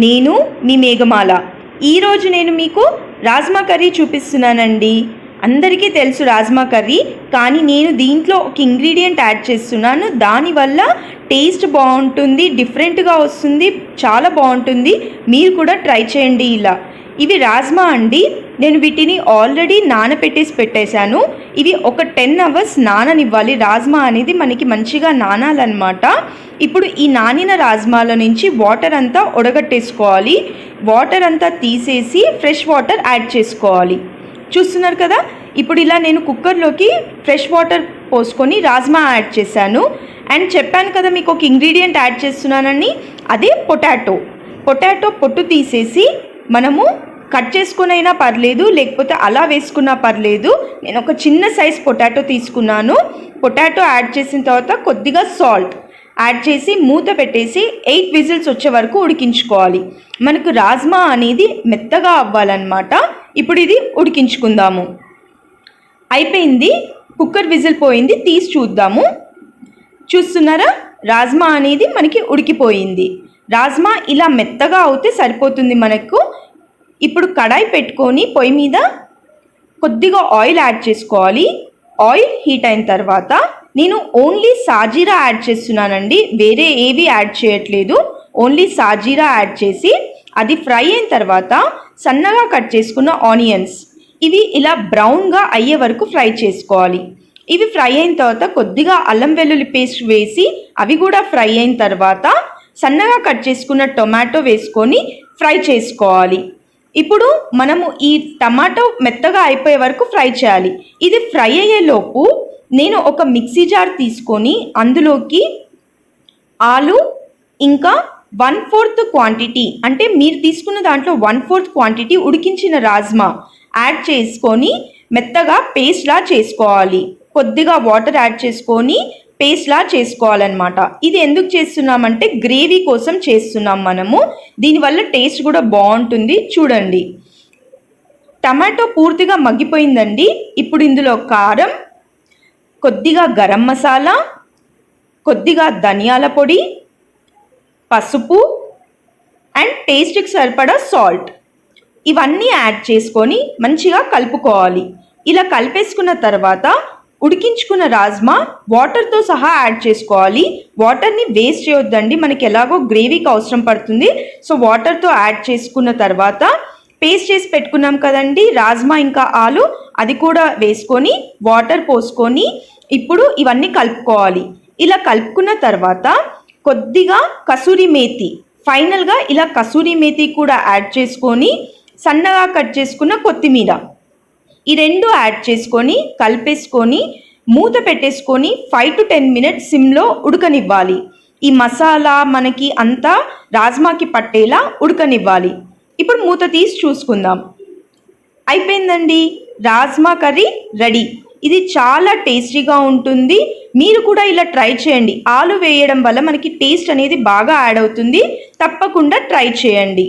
నేను మీ మేఘమాల. ఈరోజు నేను మీకు రాజ్మా కర్రీ చూపిస్తున్నానండి. అందరికీ తెలుసు రాజ్మా కర్రీ, కానీ నేను దీంట్లో ఒక ఇంగ్రీడియంట్ యాడ్ చేస్తున్నాను. దానివల్ల టేస్ట్ బాగుంటుంది, డిఫరెంట్గా వస్తుంది, చాలా బాగుంటుంది. మీరు కూడా ట్రై చేయండి. ఇవి రాజ్మా అండి. నేను వీటిని ఆల్రెడీ నానబెట్టేసి పెట్టేశాను. ఇవి ఒక 10 అవర్స్ నాననివ్వాలి. రాజ్మా అనేది మనకి మంచిగా నానాలన్నమాట. ఇప్పుడు ఈ నానిన రాజ్మాల నుంచి వాటర్ అంతా ఒడగట్టేసుకోవాలి. వాటర్ అంతా తీసేసి ఫ్రెష్ వాటర్ యాడ్ చేసుకోవాలి. చూస్తున్నారు కదా, ఇప్పుడు ఇలా నేను కుక్కర్లోకి ఫ్రెష్ వాటర్ పోసుకొని రాజ్మా యాడ్ చేశాను. అండ్ చెప్పాను కదా మీకు ఒక ఇంగ్రీడియంట్ యాడ్ చేస్తున్నానని, అదే పొటాటో పొట్టు తీసేసి మనము కట్ చేసుకునైనా పర్లేదు, లేకపోతే అలా వేసుకున్నా పర్లేదు. నేను ఒక చిన్న సైజ్ పొటాటో తీసుకున్నాను. పొటాటో యాడ్ చేసిన తర్వాత కొద్దిగా సాల్ట్ యాడ్ చేసి మూత పెట్టేసి 8 విజిల్స్ వచ్చే వరకు ఉడికించుకోవాలి. మనకు రాజ్మా అనేది మెత్తగా అవ్వాలన్నమాట. ఇప్పుడు ఇది ఉడికించుకుందాము. అయిపోయింది, కుక్కర్ విజిల్ పోయింది, తీసి చూద్దాము. చూస్తున్నారా, రాజ్మా అనేది మనకి ఉడికిపోయింది. రాజ్మా ఇలా మెత్తగా అవుతే సరిపోతుంది మనకు. ఇప్పుడు కడాయి పెట్టుకొని పొయ్యి మీద కొద్దిగా ఆయిల్ యాడ్ చేసుకోవాలి. ఆయిల్ హీట్ అయిన తర్వాత నేను ఓన్లీ సాజీరా యాడ్ చేస్తున్నానండి, వేరే ఏవి యాడ్ చేయట్లేదు. ఓన్లీ సాజీరా యాడ్ చేసి అది ఫ్రై అయిన తర్వాత సన్నగా కట్ చేసుకున్న ఆనియన్స్, ఇవి ఇలా బ్రౌన్గా అయ్యే వరకు ఫ్రై చేసుకోవాలి. ఇవి ఫ్రై అయిన తర్వాత కొద్దిగా అల్లం వెల్లుల్లి పేస్ట్ వేసి అవి కూడా ఫ్రై అయిన తర్వాత సన్నగా కట్ చేసుకున్న టొమాటో వేసుకొని ఫ్రై చేసుకోవాలి. ఇప్పుడు మనము ఈ టమాటో మెత్తగా అయిపోయే వరకు ఫ్రై చేయాలి. ఇది ఫ్రై అయ్యేలోపు నేను ఒక మిక్సీ జార్ తీసుకొని అందులోకి ఆలు ఇంకా 1/4 క్వాంటిటీ, అంటే మీరు తీసుకున్న దాంట్లో 1/4 క్వాంటిటీ ఉడికించిన రాజ్మా యాడ్ చేసుకొని మెత్తగా పేస్ట్లా చేసుకోవాలి. కొద్దిగా వాటర్ యాడ్ చేసుకొని పేస్ట్లా చేసుకోవాలన్నమాట. ఇది ఎందుకు చేస్తున్నామంటే గ్రేవీ కోసం చేస్తున్నాం మనము. దీనివల్ల టేస్ట్ కూడా బాగుంటుంది. చూడండి, టమాటో పూర్తిగా మగ్గిపోయిందండి. ఇప్పుడు ఇందులో కారం, కొద్దిగా గరం మసాలా, కొద్దిగా ధనియాల పొడి, పసుపు అండ్ టేస్ట్కి సరిపడా సాల్ట్, ఇవన్నీ యాడ్ చేసుకొని మంచిగా కలుపుకోవాలి. ఇలా కలిపేసుకున్న తర్వాత ఉడికించుకున్న రాజ్మా వాటర్తో సహా యాడ్ చేసుకోవాలి. వాటర్ని వేస్ట్ చేయొద్దండి, మనకి ఎలాగో గ్రేవీకి అవసరం పడుతుంది. సో వాటర్తో యాడ్ చేసుకున్న తర్వాత పేస్ట్ చేసి పెట్టుకున్నాం కదండి రాజ్మా ఇంకా ఆలు, అది కూడా వేసుకొని వాటర్ పోసుకొని ఇప్పుడు ఇవన్నీ కలుపుకోవాలి. ఇలా కలుపుకున్న తర్వాత కొద్దిగా కసూరి మేతి, ఫైనల్గా ఇలా కసూరి మేతి కూడా యాడ్ చేసుకొని సన్నగా కట్ చేసుకున్న కొత్తిమీర, ఈ రెండు యాడ్ చేసుకొని కలిపేసుకొని మూత పెట్టేసుకొని 5 to 10 మినిట్స్ సిమ్లో ఉడకనివ్వాలి. ఈ మసాలా మనకి అంతా రాజ్మాకి పట్టేలా ఉడకనివ్వాలి. ఇప్పుడు మూత తీసి చూసుకుందాం. అయిపోయిందండి, రాజ్మా కర్రీ రెడీ. ఇది చాలా టేస్టీగా ఉంటుంది. మీరు కూడా ఇలా ట్రై చేయండి. ఆలు వేయడం వల్ల మనకి టేస్ట్ అనేది బాగా యాడ్ అవుతుంది. తప్పకుండా ట్రై చేయండి.